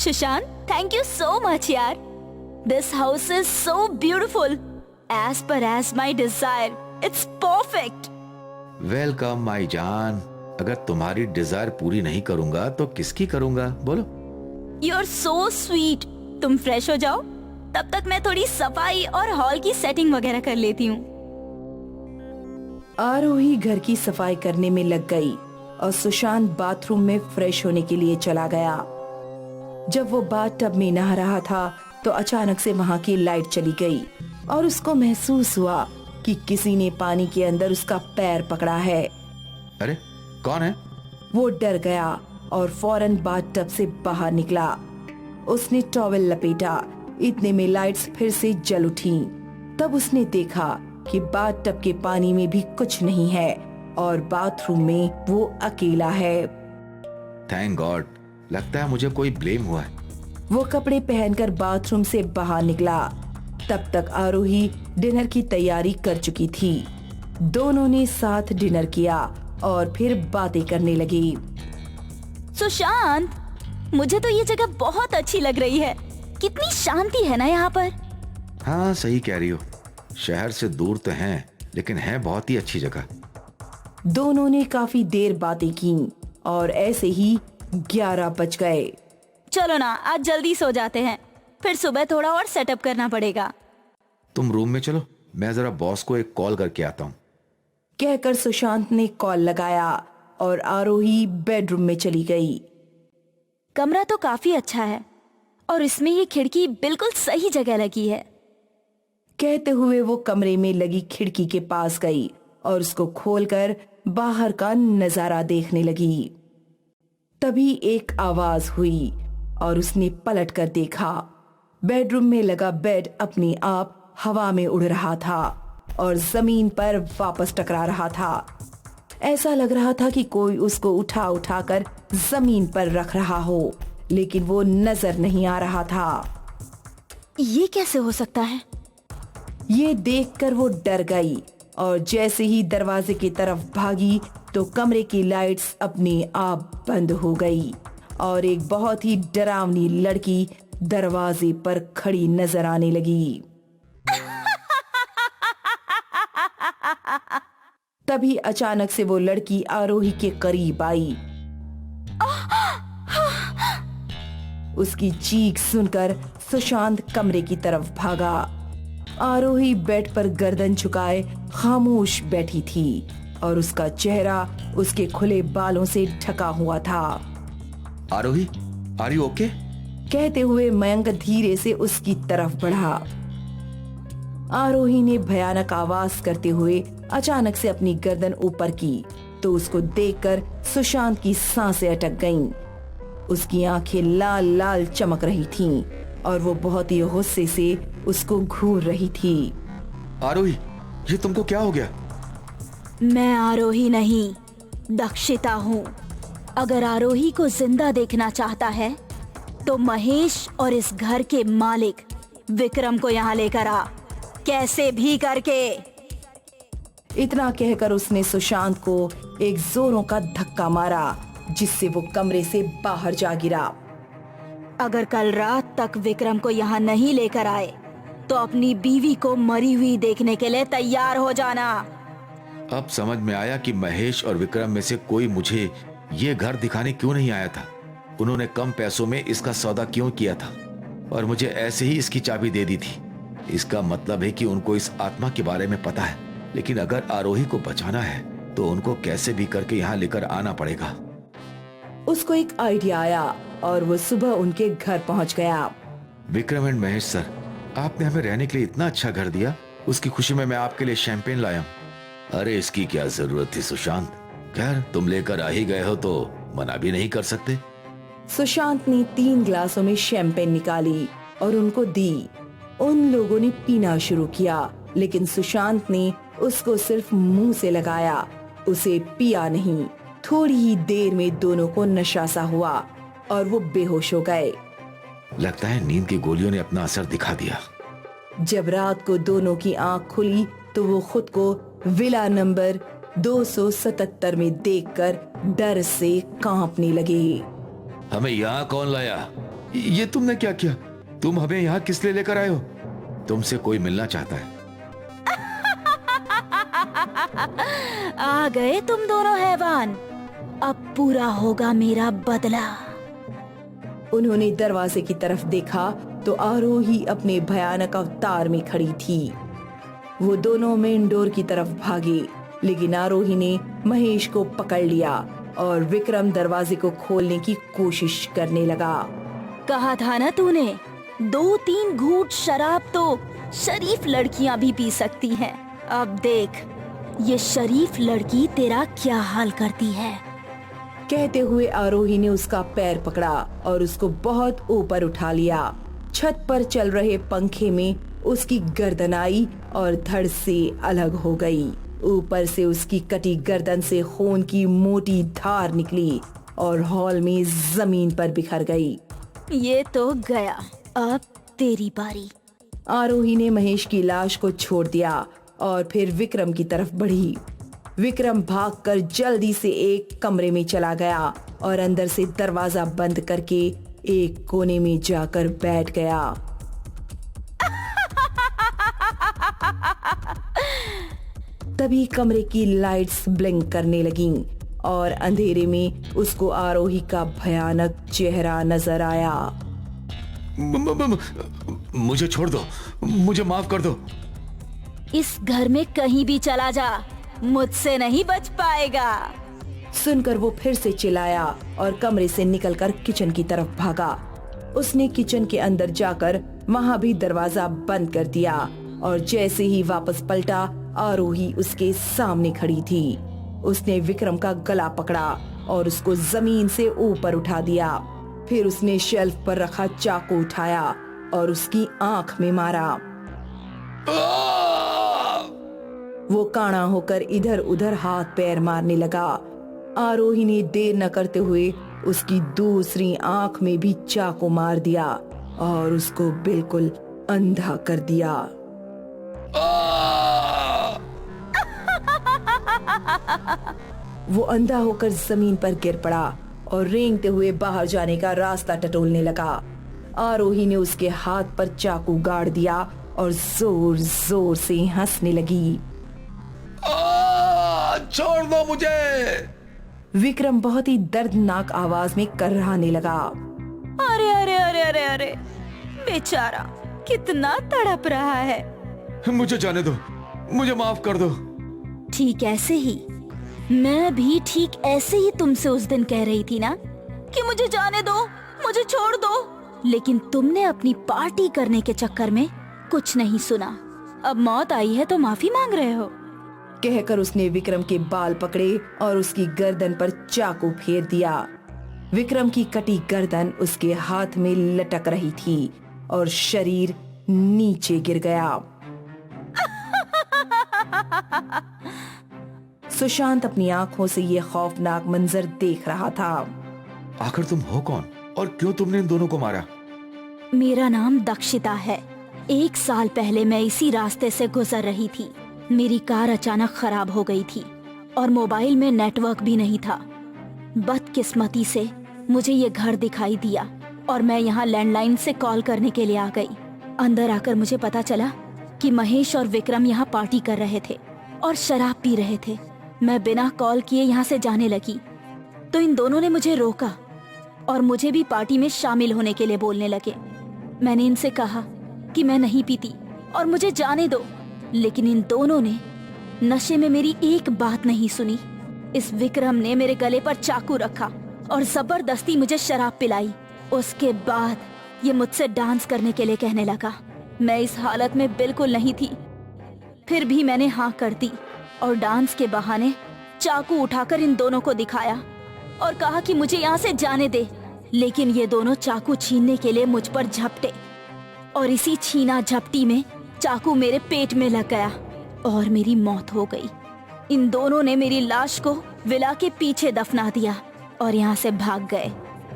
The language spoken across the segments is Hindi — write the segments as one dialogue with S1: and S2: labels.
S1: Sushant, thank you so much यार। This house is so beautiful, as per as my desire, it's perfect.
S2: Welcome my जान। अगर तुम्हारी डिजायर पूरी नहीं करूंगा तो किसकी करूंगा बोलो।
S1: You are so sweet. तुम फ्रेश हो जाओ, तब तक मैं थोड़ी सफाई और हॉल की सेटिंग वगैरह कर लेती हूँ।
S3: आरोही घर की सफाई करने में लग गई और सुशांत बाथरूम में फ्रेश होने के लिए चला गया। जब वो बाथटब में नहा रहा था तो अचानक से वहाँ की लाइट चली गई और उसको महसूस हुआ कि किसी ने पानी के अंदर उसका पैर पकड़ा है।
S2: अरे कौन है?
S3: वो डर गया और फौरन बाथटब से बाहर निकला। उसने टॉवेल लपेटा, इतने में लाइट्स फिर से जल उठी। तब उसने देखा कि बाथटब के पानी में भी कुछ नहीं है और बाथरूम में वो अकेला है।
S2: थैंक गॉड, लगता है मुझे कोई ब्लेम हुआ है।
S3: वो कपड़े पहनकर बाथरूम से बाहर निकला। तब तक आरोही डिनर की तैयारी कर चुकी थी। दोनों ने साथ डिनर किया और फिर बातें करने लगी।
S1: सुशांत, मुझे तो ये जगह बहुत अच्छी लग रही है। कितनी शांति है ना यहाँ पर।
S2: हाँ सही कह रही हो, शहर से दूर तो हैं लेकिन है बहुत ही अच्छी जगह।
S3: दोनों ने काफी देर बातें की और ऐसे ही 11 बज गए।
S1: चलो ना, आज जल्दी सो जाते हैं, फिर सुबह थोड़ा और सेटअप करना पड़ेगा।
S2: तुम रूम में चलो, मैं जरा बॉस को एक कॉल करके आता हूँ।
S3: कहकर सुशांत ने कॉल लगाया और आरोही बेडरूम में चली गई।
S1: कमरा तो काफी अच्छा है और इसमें ये खिड़की बिल्कुल सही जगह लगी है।
S3: कहते हुए वो कमरे में लगी खिड़की के पास गई और उसको खोलकर बाहर का नजारा देखने लगी। तभी एक आवाज हुई और उसने पलटकर देखा। बेडरूम में लगा बेड अपने आप हवा में उड़ रहा था और जमीन पर वापस टकरा रहा था। ऐसा लग रहा था कि कोई उसको उठा उठाकर जमीन पर रख रहा हो, लेकिन वो नजर नहीं आ रहा था।
S1: ये कैसे हो सकता है?
S3: ये देखकर वो डर गई और जैसे ही दरवाजे की तरफ भागी तो कमरे की लाइट्स अपने आप बंद हो गई और एक बहुत ही डरावनी लड़की दरवाजे पर खड़ी नजर आने लगी। तभी अचानक से वो लड़की आरोही के करीब आई। उसकी चीख सुनकर सुशांत कमरे की तरफ भागा। आरोही बेड पर गर्दन झुकाए खामोश बैठी थी और उसका चेहरा उसके खुले बालों से ढका हुआ था।
S2: आरोही, आर यू ओके?
S3: कहते हुए मयंक धीरे से उसकी तरफ बढ़ा। आरोही ने भयानक आवाज करते हुए अचानक से अपनी गर्दन ऊपर की तो उसको देखकर सुशांत की सांसें अटक गईं। उसकी आंखें लाल लाल चमक रही थीं और वो बहुत ही गुस्से से उसको घूर रही थी।
S2: आरोही, ये तुमको क्या हो गया?
S1: मैं आरोही नहीं, दक्षिता हूँ। अगर आरोही को जिंदा देखना चाहता है तो महेश और इस घर के मालिक विक्रम को यहाँ लेकर आ, कैसे भी करके।
S3: इतना कहकर उसने सुशांत को एक जोरों का धक्का मारा जिससे वो कमरे से बाहर जा गिरा।
S1: अगर कल रात तक विक्रम को यहाँ नहीं लेकर आए तो अपनी बीवी को मरी हुई देखने के लिए तैयार हो जाना।
S2: अब समझ में आया कि महेश और विक्रम में से कोई मुझे ये घर दिखाने क्यों नहीं आया था। उन्होंने कम पैसों में इसका सौदा क्यों किया था और मुझे ऐसे ही इसकी चाबी दे दी थी। इसका मतलब है कि उनको इस आत्मा के बारे में पता है, लेकिन अगर आरोही को बचाना है तो उनको कैसे भी करके यहाँ लेकर आना पड़ेगा।
S3: उसको एक आइडिया आया और वो सुबह उनके घर पहुंच गया।
S2: विक्रम एंड महेश सर, आपने हमें रहने के लिए इतना अच्छा घर दिया, उसकी खुशी में मैं आपके लिए शैंपेन लाया हूँ। अरे इसकी क्या जरूरत थी सुशांत, खैर तुम लेकर आ ही गए हो तो मना भी नहीं कर सकते।
S3: सुशांत ने 3 ग्लासों में शैंपेन निकाली और उनको दी। उन लोगों ने पीना शुरू किया, लेकिन सुशांत ने उसको सिर्फ मुंह से लगाया, उसे पिया नहीं। थोड़ी ही देर में दोनों को नशा सा हुआ और वो बेहोश हो गए।
S2: लगता है नींद की गोलियों ने अपना असर दिखा दिया।
S3: जब रात को दोनों की आंख खुली तो वो खुद को विला नंबर 277 में देखकर डर से कांपने लगे।
S2: हमें यहाँ कौन लाया? ये तुमने क्या किया? तुम हमें यहाँ किस लिए लेकर आए हो? तुमसे कोई मिलना चाहता है।
S1: आ गए तुम दोनों हैवान, अब पूरा होगा मेरा बदला।
S3: उन्होंने दरवाजे की तरफ देखा तो आरोही अपने भयानक अवतार में खड़ी थी। वो दोनों मेन डोर की तरफ भागे, लेकिन आरोही ने महेश को पकड़ लिया और विक्रम दरवाजे को खोलने की कोशिश करने लगा।
S1: कहा था ना तूने, 2-3 घूंट शराब तो शरीफ लड़कियां भी पी सकती हैं। अब देख, ये शरीफ लड़की तेरा क्या हाल करती है।
S3: कहते हुए आरोही ने उसका पैर पकड़ा और उसको बहुत ऊपर उठा लिया। छत पर चल रहे पंखे में उसकी गर्दन आई और धड़ से अलग हो गई। ऊपर से उसकी कटी गर्दन से खून की मोटी धार निकली और हॉल में जमीन पर बिखर गई।
S1: ये तो गया, अब तेरी बारी।
S3: आरोही ने महेश की लाश को छोड़ दिया और फिर विक्रम की तरफ बढ़ी। विक्रम भागकर जल्दी से एक कमरे में चला गया और अंदर से दरवाजा बंद करके एक कोने में जाकर बैठ गया। तभी कमरे की लाइट्स ब्लिंक करने लगीं और अंधेरे में उसको आरोही का भयानक चेहरा नजर आया।
S2: मुझे छोड़ दो, मुझे माफ कर दो।
S1: इस घर में कहीं भी चला जा, मुझसे नहीं बच पाएगा।
S3: सुनकर वो फिर से चिल्लाया और कमरे से निकलकर किचन की तरफ भागा। उसने किचन के अंदर जाकर वहाँ भी दरवाजा बंद कर दिया और जैसे ही वापस पलटा, आरोही उसके सामने खड़ी थी। उसने विक्रम का गला पकड़ा और उसको जमीन से ऊपर उठा दिया। फिर उसने शेल्फ पर रखा चाकू उठाया और उसकी आंख में मारा। वो काना होकर इधर उधर हाथ पैर मारने लगा। आरोही ने देर न करते हुए उसकी दूसरी आंख में भी चाकू मार दिया और उसको बिल्कुल अंधा कर दिया। वो अंधा होकर जमीन पर गिर पड़ा और रेंगते हुए बाहर जाने का रास्ता टटोलने लगा। आरोही ने उसके हाथ पर चाकू गाड़ दिया और जोर जोर से हंसने लगी।
S2: छोड़ दो मुझे।
S3: विक्रम बहुत ही दर्दनाक आवाज में कराहने लगा।
S1: अरे अरे अरे अरे अरे, बेचारा कितना तड़प रहा है।
S2: मुझे जाने दो, मुझे माफ कर दो।
S1: ठीक ऐसे ही, मैं भी ठीक ऐसे ही तुमसे उस दिन कह रही थी ना कि मुझे जाने दो, मुझे छोड़ दो, लेकिन तुमने अपनी पार्टी करने के चक्कर में कुछ नहीं सुना। अब मौत आई है तो माफी मांग रहे हो।
S3: कहकर उसने विक्रम के बाल पकड़े और उसकी गर्दन पर चाकू फेर दिया। विक्रम की कटी गर्दन उसके हाथ में लटक रही थी और शरीर नीचे गिर गया। सुशांत अपनी आंखों से ये खौफनाक मंजर देख रहा था।
S2: आखिर तुम हो कौन और क्यों तुमने इन दोनों को मारा?
S1: मेरा नाम दक्षिता है। 1 साल पहले मैं इसी रास्ते से गुजर रही थी। मेरी कार अचानक खराब हो गई थी और मोबाइल में नेटवर्क भी नहीं था। बदकिस्मती से मुझे ये घर दिखाई दिया और मैं यहाँ लैंडलाइन से कॉल करने के लिए आ गई। अंदर आकर मुझे पता चला कि महेश और विक्रम यहाँ पार्टी कर रहे थे और शराब पी रहे थे। मैं बिना कॉल किए यहाँ से जाने लगी तो इन दोनों ने मुझे रोका और मुझे भी पार्टी में शामिल होने के लिए बोलने लगे। मैंने इनसे कहा कि मैं नहीं पीती और मुझे जाने दो, लेकिन इन दोनों ने नशे में मेरी एक बात नहीं सुनी। इस विक्रम ने मेरे गले पर चाकू रखा और जबरदस्ती मुझे शराब पिलाई। उसके बाद ये मुझसे डांस करने के लिए कहने लगा। मैं इस हालत में बिल्कुल नहीं थी, फिर भी मैंने हाँ कर दी और डांस के बहाने चाकू उठाकर इन दोनों को दिखाया और कहा कि मुझे यहाँ से जाने दे। लेकिन ये दोनों चाकू छीनने के लिए मुझ पर झपटे और इसी छीना झपटी में चाकू मेरे पेट में लग गया और मेरी मौत हो गई। इन दोनों ने मेरी लाश को विला के पीछे दफना दिया और यहाँ से भाग गए।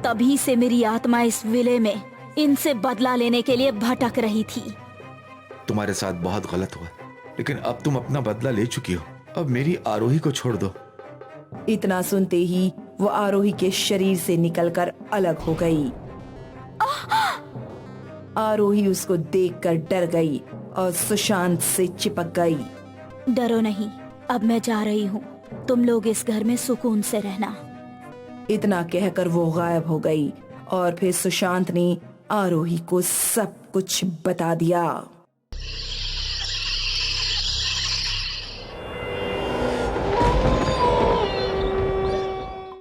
S1: तभी से मेरी आत्मा इस विले में इनसे बदला लेने के लिए भटक रही थी।
S2: तुम्हारे साथ बहुत गलत हुआ, लेकिन अब तुम अपना बदला ले चुकी हो। अब मेरी आरोही को छोड़ दो।
S3: इतना सुनते ही वो आरोही के शरीर से निकलकर अलग हो गई। आरोही उसको देखकर डर गई और सुशांत से चिपक गई।
S1: डरो नहीं, अब मैं जा रही हूँ। तुम लोग इस घर में सुकून से रहना।
S3: इतना कहकर वो गायब हो गई और फिर सुशांत ने आरोही को सब कुछ बता दिया।